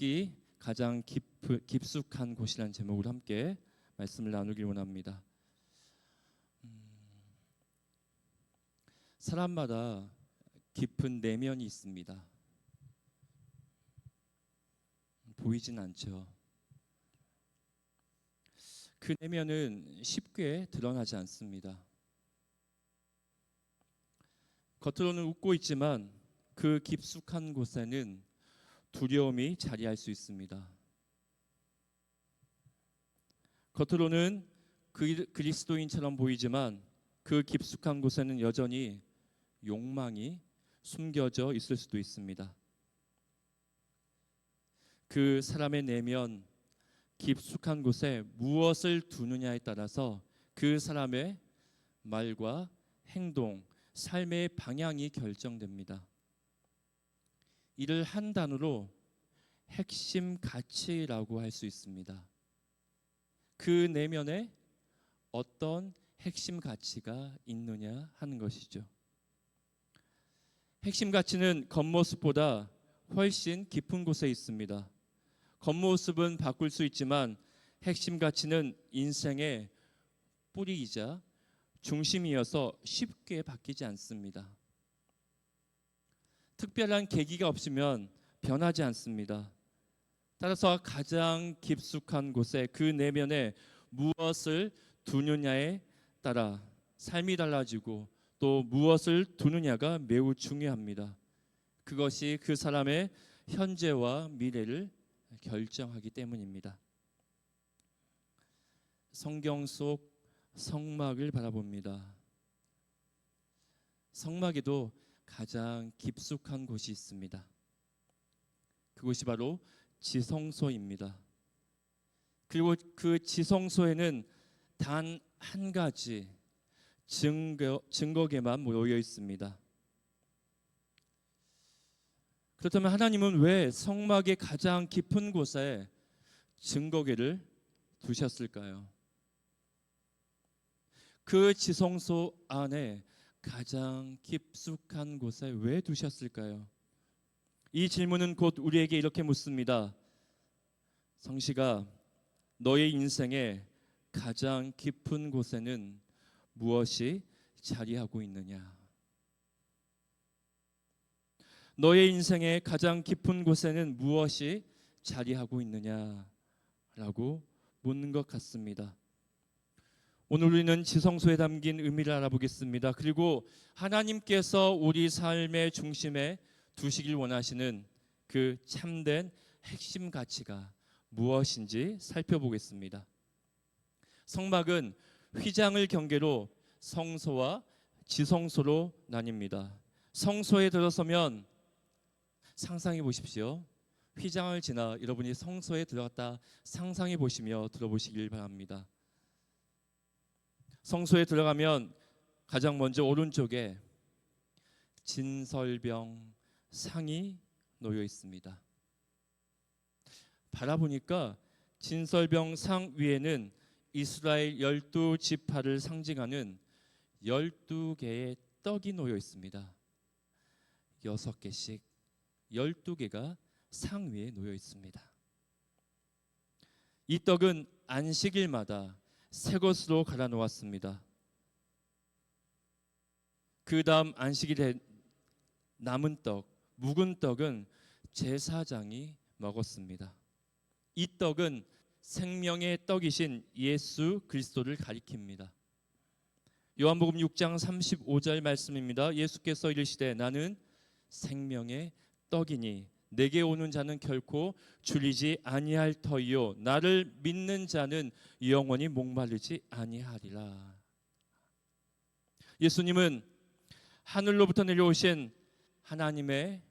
듣기 가장 깊숙한 곳이라는 제목으로 함께 말씀을 나누길 원합니다. 사람마다 깊은 내면이 있습니다. 보이진 않죠. 그 내면은 쉽게 드러나지 않습니다. 겉으로는 웃고 있지만 그 깊숙한 곳에는 두려움이 자리할 수 있습니다. 겉으로는 그리스도인처럼 보이지만 그 깊숙한 곳에는 여전히 욕망이 숨겨져 있을 수도 있습니다. 그 사람의 내면 깊숙한 곳에 무엇을 두느냐에 따라서 그 사람의 말과 행동, 삶의 방향이 결정됩니다. 이를 한 단어로 핵심 가치라고 할 수 있습니다. 그 내면에 어떤 핵심 가치가 있느냐 하는 것이죠. 핵심 가치는 겉모습보다 훨씬 깊은 곳에 있습니다. 겉모습은 바꿀 수 있지만 핵심 가치는 인생의 뿌리이자 중심이어서 쉽게 바뀌지 않습니다. 특별한 계기가 없으면 변하지 않습니다. 따라서 가장 깊숙한 곳에 그 내면에 무엇을 두느냐에 따라 삶이 달라지고 또 무엇을 두느냐가 매우 중요합니다. 그것이 그 사람의 현재와 미래를 결정하기 때문입니다. 성경 속 성막을 바라봅니다. 성막에도 가장 깊숙한 곳이 있습니다. 그곳이 바로 지성소입니다. 그리고 그 지성소에는 단 한 가지 증거계만 모여 있습니다. 그렇다면 하나님은 왜 성막의 가장 깊은 곳에 증거계를 두셨을까요? 그 지성소 안에 가장 깊숙한 곳에 왜 두셨을까요? 이 질문은 곧 우리에게 이렇게 묻습니다. 성시가 너의 인생의 가장 깊은 곳에는 무엇이 자리하고 있느냐? 너의 인생의 가장 깊은 곳에는 무엇이 자리하고 있느냐라고 묻는 것 같습니다. 오늘 우리는 지성소에 담긴 의미를 알아보겠습니다. 그리고 하나님께서 우리 삶의 중심에 두시길 원하시는 그 참된 핵심 가치가 무엇인지 살펴보겠습니다. 성막은 휘장을 경계로 성소와 지성소로 나뉩니다. 성소에 들어서면 상상해 보십시오. 휘장을 지나 여러분이 성소에 들어갔다 상상해 보시며 들어보시길 바랍니다. 성소에 들어가면 가장 먼저 오른쪽에 진설병 상이 놓여 있습니다. 바라보니까 진설병 상 위에는 이스라엘 12지파를 상징하는 12개의 떡이 놓여 있습니다. 6개씩 12개가 상 위에 놓여 있습니다. 이 떡은 안식일마다 새 것으로 갈아 놓았습니다. 그 다음 안식일에 남은 떡, 묵은 떡은 제사장이 먹었습니다. 이 떡은 생명의 떡이신 예수 그리스도를 가리킵니다. 요한복음 6장 35절 말씀입니다. 예수께서 이르시되 나는 생명의 떡이니 내게 오는 자는 결코 줄이지 아니할 터이요 나를 믿는 자는 영원히 목마르지 아니하리라. 예수님은 하늘로부터 내려오신 하나님의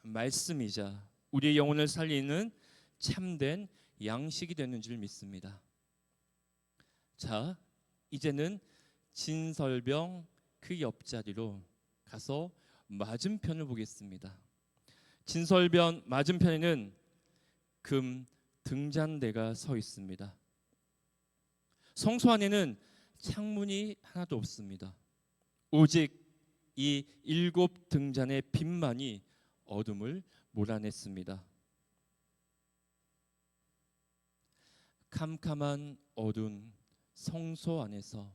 말씀이자 우리의 영혼을 살리는 참된 양식이 되는 줄 믿습니다. 자, 이제는 진설병 그 옆자리로 가서 맞은편을 보겠습니다. 진설병 맞은편에는 금 등잔대가 서 있습니다. 성소 안에는 창문이 하나도 없습니다. 오직 이 7 등잔의 빛만이 어둠을 몰아냈습니다. 캄캄한 어두운 성소 안에서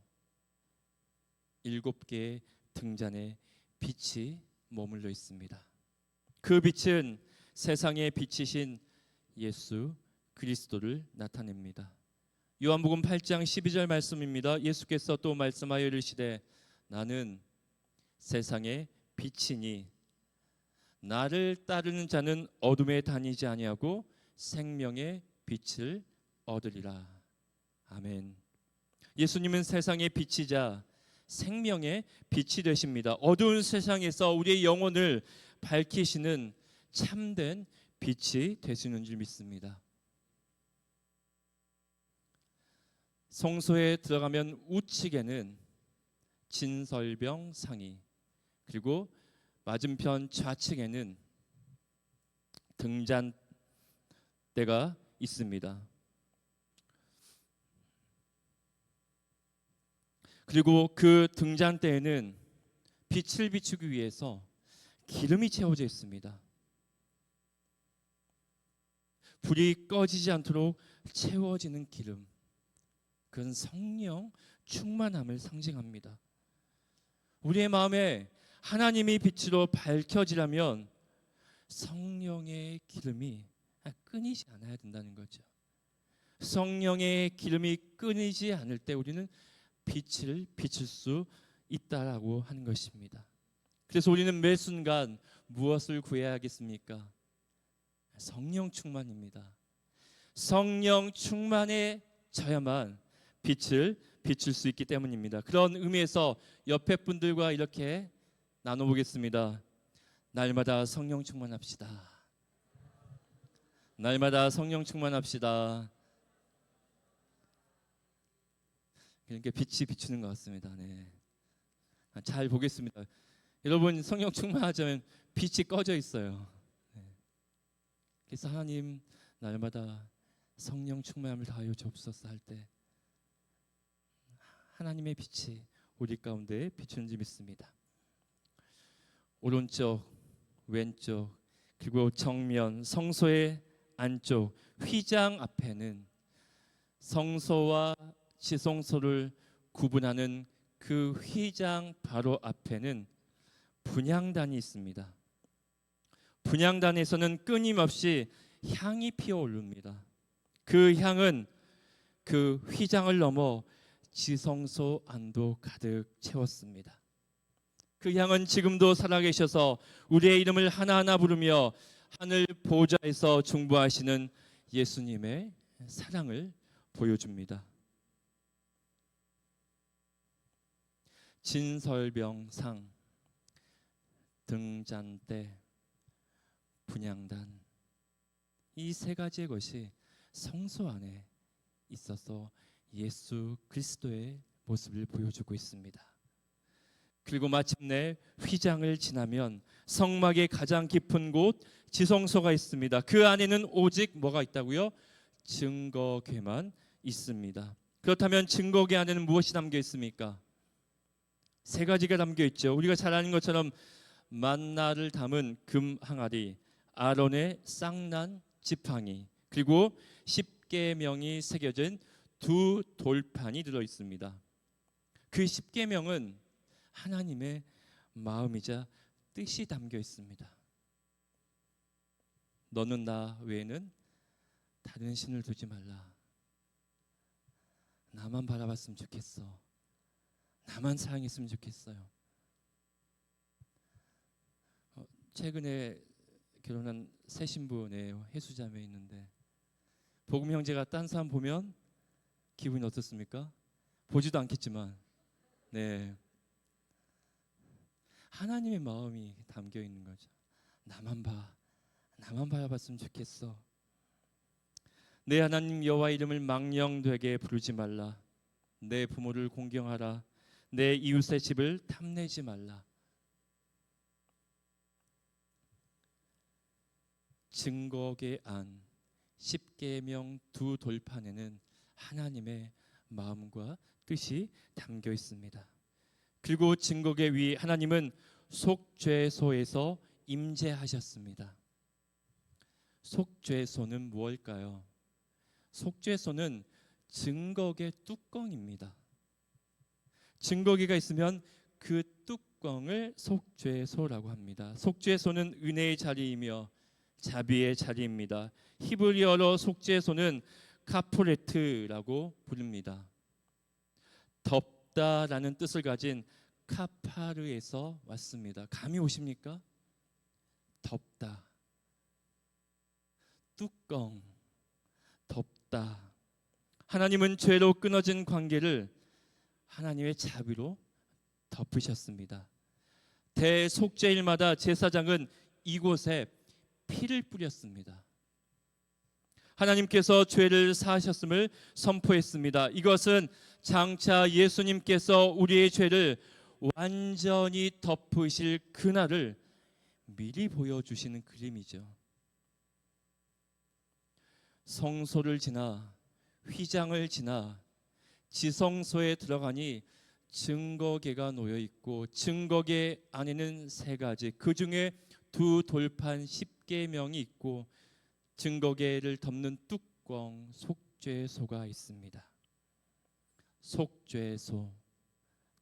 7개의 등잔에 빛이 머물러 있습니다. 그 빛은 세상의 빛이신 예수 그리스도를 나타냅니다. 요한복음 8장 12절 말씀입니다. 예수께서 또 말씀하여 이르시되 나는 세상의 빛이니 나를 따르는 자는 어둠에 다니지 아니하고 생명의 빛을 얻으리라. 아멘. 예수님은 세상의 빛이자 생명의 빛이 되십니다. 어두운 세상에서 우리의 영혼을 밝히시는 참된 빛이 되시는 줄 믿습니다. 성소에 들어가면 우측에는 진설병 상이, 그리고 맞은편 좌측에는 등잔대가 있습니다. 그리고 그 등잔대에는 빛을 비추기 위해서 기름이 채워져 있습니다. 불이 꺼지지 않도록 채워지는 기름, 그건 성령 충만함을 상징합니다. 우리의 마음에 하나님의 빛으로 밝혀지려면 성령의 기름이 끊이지 않아야 된다는 거죠. 성령의 기름이 끊이지 않을 때 우리는 빛을 비출 수 있다라고 하는 것입니다. 그래서 우리는 매 순간 무엇을 구해야 하겠습니까? 성령 충만입니다. 성령 충만해져야만 빛을 비출 수 있기 때문입니다. 그런 의미에서 옆에 분들과 이렇게 나눠보겠습니다. 날마다 성령 충만합시다. 날마다 성령 충만합시다. 그러니까 빛이 비추는 것 같습니다. 네. 잘 보겠습니다. 여러분, 성령 충만하자면 빛이 꺼져 있어요. 네. 그래서 하나님 날마다 성령 충만함을 다하여 주옵소서 할 때 하나님의 빛이 우리 가운데 비추는 줄 믿습니다. 오른쪽, 왼쪽, 그리고 정면, 성소의 안쪽, 휘장 앞에는 성소와 지성소를 구분하는 그 휘장 바로 앞에는 분향단이 있습니다. 분향단에서는 끊임없이 향이 피어오릅니다. 그 향은 그 휘장을 넘어 지성소 안도 가득 채웠습니다. 그 향은 지금도 살아계셔서 우리의 이름을 하나하나 부르며 하늘 보좌에서 중보하시는 예수님의 사랑을 보여줍니다. 진설병상, 등잔대, 분향단, 이 세 가지의 것이 성소 안에 있어서 예수 그리스도의 모습을 보여주고 있습니다. 그리고 마침내 휘장을 지나면 성막의 가장 깊은 곳 지성소가 있습니다. 그 안에는 오직 뭐가 있다고요? 증거궤만 있습니다. 그렇다면 증거궤 안에는 무엇이 담겨 있습니까? 세 가지가 담겨 있죠. 우리가 잘 아는 것처럼 만나를 담은 금 항아리, 아론의 쌍난 지팡이, 그리고 십계명이 새겨진 두 돌판이 들어 있습니다. 그 십계명은 하나님의 마음이자 뜻이 담겨 있습니다. 너는 나 외에는 다른 신을 두지 말라. 나만 바라봤으면 좋겠어. 나만 사랑했으면 좋겠어요. 최근에 결혼한 새 신부네요. 해수자매 있는데 복음 형제가 딴 사람 보면 기분이 어떻습니까? 보지도 않겠지만, 네, 하나님의 마음이 담겨 있는 거죠. 나만 바라봤으면 좋겠어. 내 하나님 여호와 이름을 망령되게 부르지 말라. 내 부모를 공경하라. 내 이웃의 집을 탐내지 말라. 증거궤 안 십계명 두 돌판에는 하나님의 마음과 뜻이 담겨 있습니다. 그리고 증거궤 위 하나님은 속죄소에서 임재하셨습니다. 속죄소는 무엇일까요? 속죄소는 증거의 뚜껑입니다. 증거기가 있으면 그 뚜껑을 속죄소라고 합니다. 속죄소는 은혜의 자리이며 자비의 자리입니다. 히브리어로 속죄소는 카포레트라고 부릅니다. 덮다라는 뜻을 가진 카파르에서 왔습니다. 감이 오십니까? 덮다, 뚜껑, 덮다. 하나님은 죄로 끊어진 관계를 하나님의 자비로 덮으셨습니다. 대속죄일마다 제사장은 이곳에 피를 뿌렸습니다. 하나님께서 죄를 사하셨음을 선포했습니다. 이것은 장차 예수님께서 우리의 죄를 완전히 덮으실 그날을 미리 보여주시는 그림이죠. 성소를 지나 휘장을 지나 지성소에 들어가니 증거계가 놓여 있고 증거계 안에는 세 가지, 그 중에 두 돌판 10계명이 있고 증거계를 덮는 뚜껑 속죄소가 있습니다. 속죄소,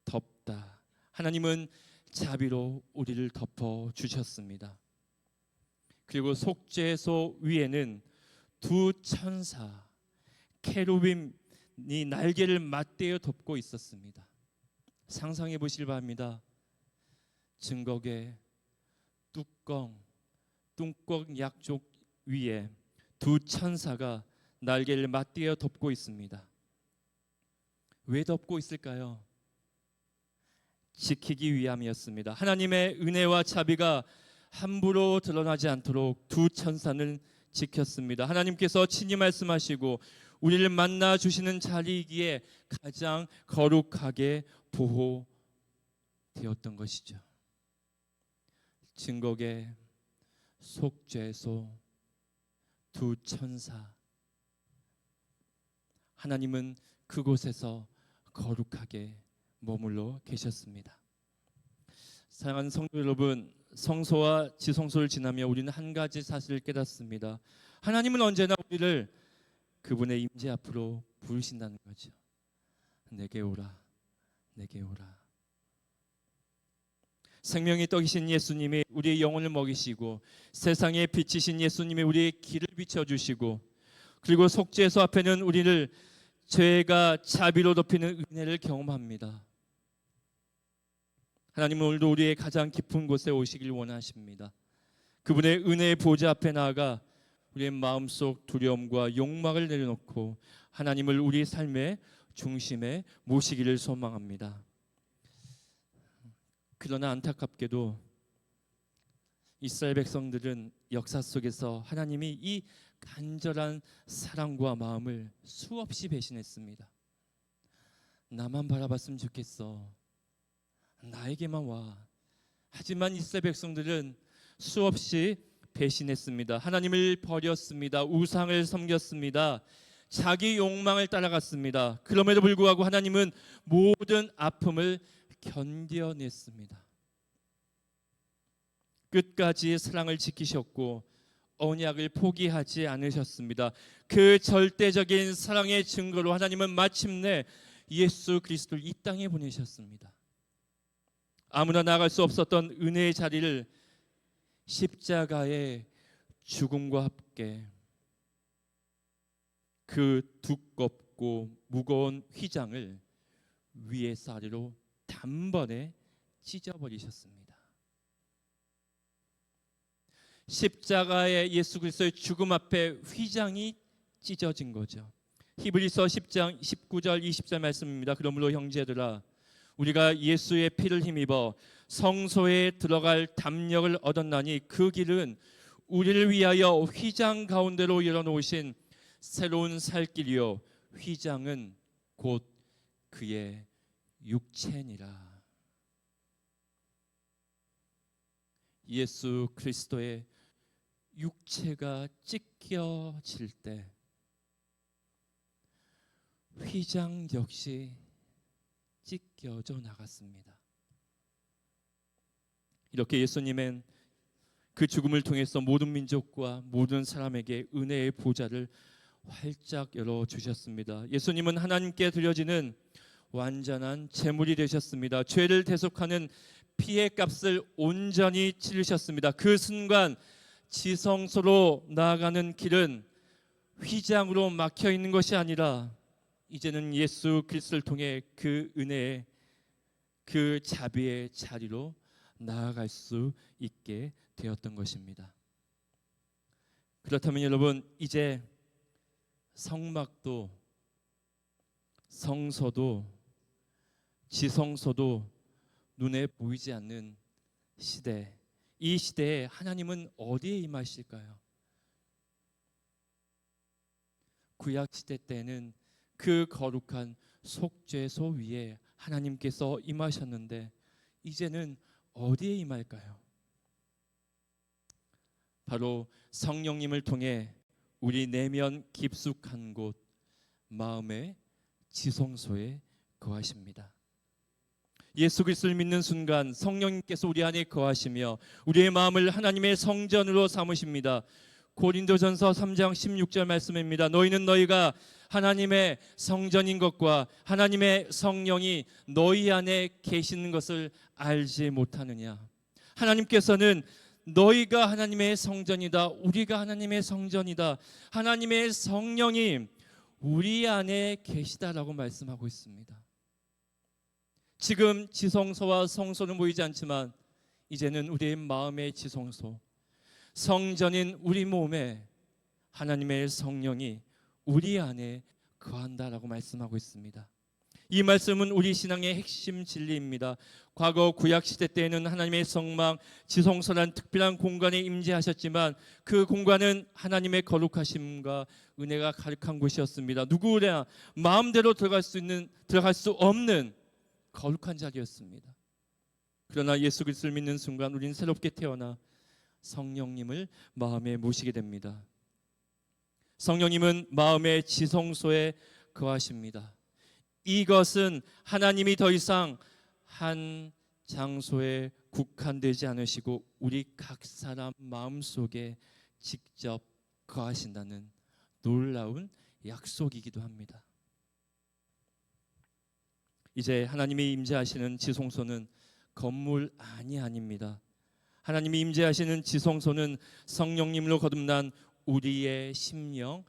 덮다. 하나님은 자비로 우리를 덮어 주셨습니다. 그리고 속죄소 위에는 두 천사 케루빔이 날개를 맞대어 덮고 있었습니다. 상상해 보시길 바랍니다. 증거계 뚜껑 약쪽 위에 두 천사가 날개를 맞대어 덮고 있습니다. 왜 덮고 있을까요? 지키기 위함이었습니다. 하나님의 은혜와 자비가 함부로 드러나지 않도록 두 천사는 지켰습니다. 하나님께서 친히 말씀하시고 우리를 만나 주시는 자리이기에 가장 거룩하게 보호되었던 것이죠. 증거계, 속죄소, 두 천사. 하나님은 그곳에서 거룩하게 머물러 계셨습니다. 사랑하는 성도 여러분, 성소와 지성소를 지나며 우리는 한 가지 사실을 깨닫습니다. 하나님은 언제나 우리를 그분의 임재 앞으로 부르신다는 거죠. 내게 오라, 내게 오라. 생명의 떡이신 예수님이 우리의 영혼을 먹이시고 세상에 빛이신 예수님이 우리의 길을 비춰주시고 그리고 속죄소 앞에는 우리를 죄가 자비로 덮이는 은혜를 경험합니다. 하나님은 오늘도 우리의 가장 깊은 곳에 오시길 원하십니다. 그분의 은혜의 보좌 앞에 나아가 우리의 마음속 두려움과 욕망을 내려놓고 하나님을 우리 삶의 중심에 모시기를 소망합니다. 그러나 안타깝게도 이스라엘 백성들은 역사 속에서 하나님이 이 간절한 사랑과 마음을 수없이 배신했습니다. 나만 바라봤으면 좋겠어. 나에게만 와. 하지만 이스라엘 백성들은 수없이 배신했습니다. 하나님을 버렸습니다. 우상을 섬겼습니다. 자기 욕망을 따라갔습니다. 그럼에도 불구하고 하나님은 모든 아픔을 견뎌냈습니다. 끝까지 사랑을 지키셨고 언약을 포기하지 않으셨습니다. 그 절대적인 사랑의 증거로 하나님은 마침내 예수 그리스도를 이 땅에 보내셨습니다. 아무나 나갈 수 없었던 은혜의 자리를 십자가의 죽음과 함께 그 두껍고 무거운 휘장을 위에서 아래로 단번에 찢어버리셨습니다. 십자가의 예수 그리스도의 죽음 앞에 휘장이 찢어진 거죠. 히브리서 10장 19절 20절 말씀입니다. 그러므로 형제들아 우리가 예수의 피를 힘입어 성소에 들어갈 담력을 얻었나니 그 길은 우리를 위하여 휘장 가운데로 열어놓으신 새로운 살 길이요 휘장은 곧 그의 육체니라. 예수 그리스도의 육체가 찢겨질 때 휘장 역시 찢겨져 나갔습니다. 이렇게 예수님은 그 죽음을 통해서 모든 민족과 모든 사람에게 은혜의 보좌를 활짝 열어주셨습니다. 예수님은 하나님께 드려지는 완전한 제물이 되셨습니다. 죄를 대속하는 피의 값을 온전히 치르셨습니다. 그 순간 지성소로 나아가는 길은 휘장으로 막혀 있는 것이 아니라 이제는 예수 그리스도를 통해 그 은혜의 그 자비의 자리로 나아갈 수 있게 되었던 것입니다. 그렇다면 여러분, 이제 성막도 성소도 지성소도 눈에 보이지 않는 시대, 이 시대에 하나님은 어디에 임하실까요? 구약 시대 때는 그 거룩한 속죄소 위에 하나님께서 임하셨는데 이제는 어디에 임할까요? 바로 성령님을 통해 우리 내면 깊숙한 곳, 마음의 지성소에 거하십니다. 예수 그리스도를 믿는 순간 성령님께서 우리 안에 거하시며 우리의 마음을 하나님의 성전으로 삼으십니다. 고린도전서 3장 16절 말씀입니다. 너희는 너희가 하나님의 성전인 것과 하나님의 성령이 너희 안에 계시는 것을 알지 못하느냐. 하나님께서는 너희가 하나님의 성전이다, 우리가 하나님의 성전이다, 하나님의 성령이 우리 안에 계시다라고 말씀하고 있습니다. 지금 지성소와 성소는 보이지 않지만 이제는 우리의 마음의 지성소, 성전인 우리 몸에 하나님의 성령이 우리 안에 거한다라고 말씀하고 있습니다. 이 말씀은 우리 신앙의 핵심 진리입니다. 과거 구약 시대 때에는 하나님의 성막 지성소라는 특별한 공간에 임재하셨지만 그 공간은 하나님의 거룩하심과 은혜가 가득한 곳이었습니다. 누구나 마음대로 들어갈 수 없는 거룩한 자리였습니다. 그러나 예수 그리스도를 믿는 순간 우리는 새롭게 태어나 성령님을 마음에 모시게 됩니다. 성령님은 마음의 지성소에 거하십니다. 이것은 하나님이 더 이상 한 장소에 국한되지 않으시고 우리 각 사람 마음속에 직접 거하신다는 놀라운 약속이기도 합니다. 이제 하나님이 임재하시는 지성소는 건물 안이 아닙니다. 하나님이 임재하시는 지성소는 성령님으로 거듭난 우리의 심령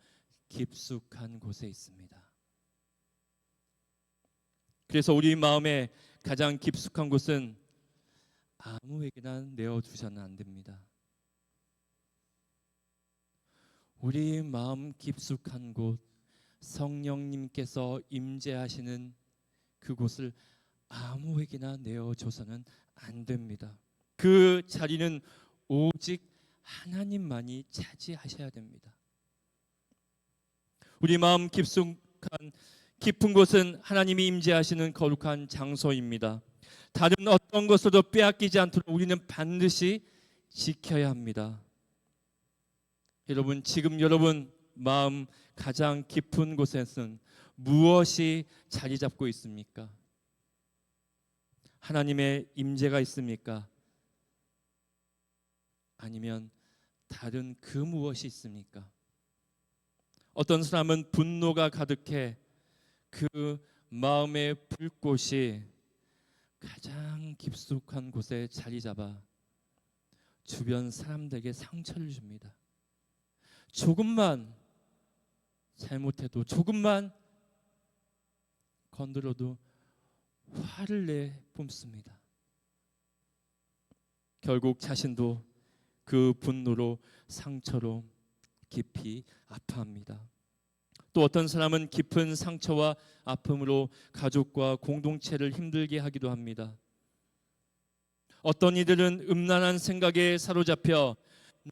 깊숙한 곳에 있습니다. 그래서 우리 마음의 가장 깊숙한 곳은 아무에게나 내어두셔는 안 됩니다. 우리 마음 깊숙한 곳, 성령님께서 임재하시는 그곳을 아무에게나 내어줘서는 안 됩니다. 그 자리는 오직 하나님만이 차지하셔야 됩니다. 우리 마음 깊은 곳은 하나님이 임재하시는 거룩한 장소입니다. 다른 어떤 것으로도 빼앗기지 않도록 우리는 반드시 지켜야 합니다. 여러분, 지금 여러분 마음 가장 깊은 곳에는 무엇이 자리 잡고 있습니까? 하나님의 임재가 있습니까? 아니면 다른 그 무엇이 있습니까? 어떤 사람은 분노가 가득해 그 마음의 불꽃이 가장 깊숙한 곳에 자리 잡아 주변 사람들에게 상처를 줍니다. 조금만 잘못해도, 조금만 건드려도 화를 내 뿜습니다. 결국 자신도 그 분노로, 상처로 깊이 아파합니다. 또 어떤 사람은 깊은 상처와 아픔으로 가족과 공동체를 힘들게 하기도 합니다. 어떤 이들은 음란한 생각에 사로잡혀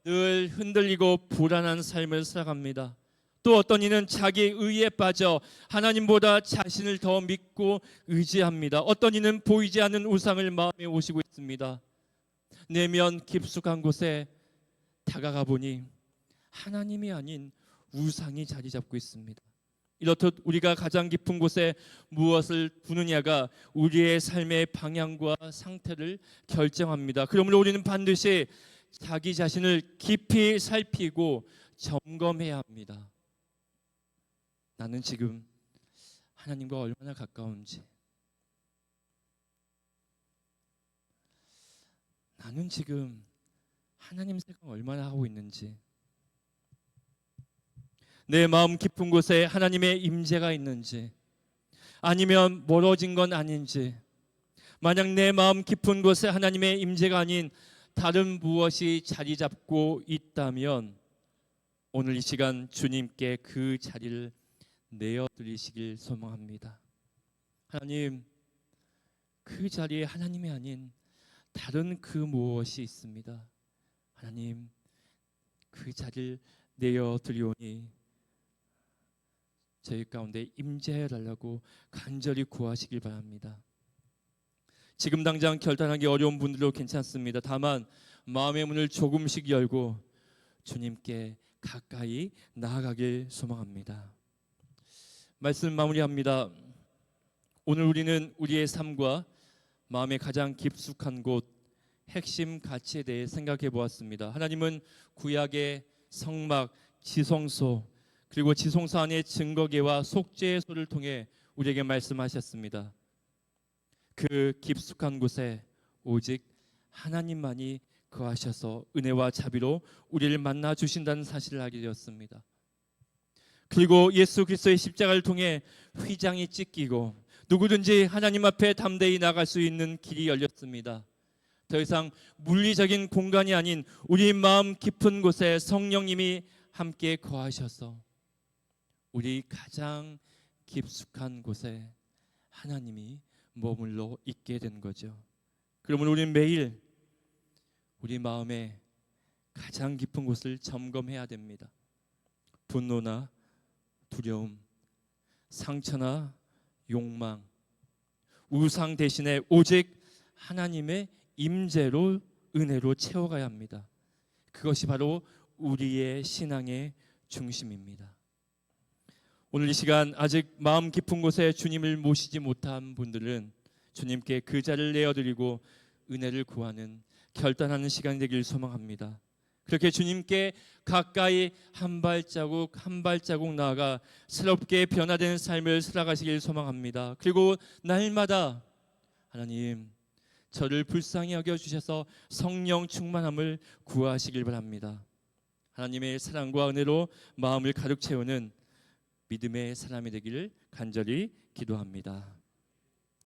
늘 흔들리고 불안한 삶을 살아갑니다. 또 어떤 이는 자기 의에 빠져 하나님보다 자신을 더 믿고 의지합니다. 어떤 이는 보이지 않는 우상을 마음에 모시고 있습니다. 내면 깊숙한 곳에 다가가 보니 하나님이 아닌 우상이 자리 잡고 있습니다. 이렇듯 우리가 가장 깊은 곳에 무엇을 두느냐가 우리의 삶의 방향과 상태를 결정합니다. 그러므로 우리는 반드시 자기 자신을 깊이 살피고 점검해야 합니다. 나는 지금 하나님과 얼마나 가까운지, 나는 지금 하나님 생각 얼마나 하고 있는지, 내 마음 깊은 곳에 하나님의 임재가 있는지, 아니면 멀어진 건 아닌지, 만약 내 마음 깊은 곳에 하나님의 임재가 아닌 다른 무엇이 자리 잡고 있다면 오늘 이 시간 주님께 그 자리를 내어드리시길 소망합니다. 하나님, 그 자리에 하나님이 아닌 다른 그 무엇이 있습니다. 하나님, 그 자리를 내어드리오니 저희 가운데 임재해 달라고 간절히 구하시길 바랍니다. 지금 당장 결단하기 어려운 분들도 괜찮습니다. 다만 마음의 문을 조금씩 열고 주님께 가까이 나아가길 소망합니다. 말씀 마무리합니다. 오늘 우리는 우리의 삶과 마음의 가장 깊숙한 곳, 핵심 가치에 대해 생각해 보았습니다. 하나님은 구약의 성막, 지성소, 그리고 지성소 안의 증거계와 속죄소를 통해 우리에게 말씀하셨습니다. 그 깊숙한 곳에 오직 하나님만이 거하셔서 은혜와 자비로 우리를 만나 주신다는 사실을 알게 되었습니다. 그리고 예수 그리스도의 십자가를 통해 휘장이 찢기고 누구든지 하나님 앞에 담대히 나갈 수 있는 길이 열렸습니다. 더 이상 물리적인 공간이 아닌 우리 마음 깊은 곳에 성령님이 함께 거하셔서 우리 가장 깊숙한 곳에 하나님이 머물러 있게 된 거죠. 그러면 우리는 매일 우리 마음의 가장 깊은 곳을 점검해야 됩니다. 분노나 두려움, 상처나 욕망, 우상 대신에 오직 하나님의 임재로, 은혜로 채워가야 합니다. 그것이 바로 우리의 신앙의 중심입니다. 오늘 이 시간 아직 마음 깊은 곳에 주님을 모시지 못한 분들은 주님께 그 자리를 내어드리고 은혜를 구하는 결단하는 시간이 되길 소망합니다. 그렇게 주님께 가까이 한 발자국 한 발자국 나아가 새롭게 변화되는 삶을 살아가시길 소망합니다. 그리고 날마다 하나님, 저를 불쌍히 여겨주셔서 성령 충만함을 구하시길 바랍니다. 하나님의 사랑과 은혜로 마음을 가득 채우는 믿음의 사람이 되기를 간절히 기도합니다.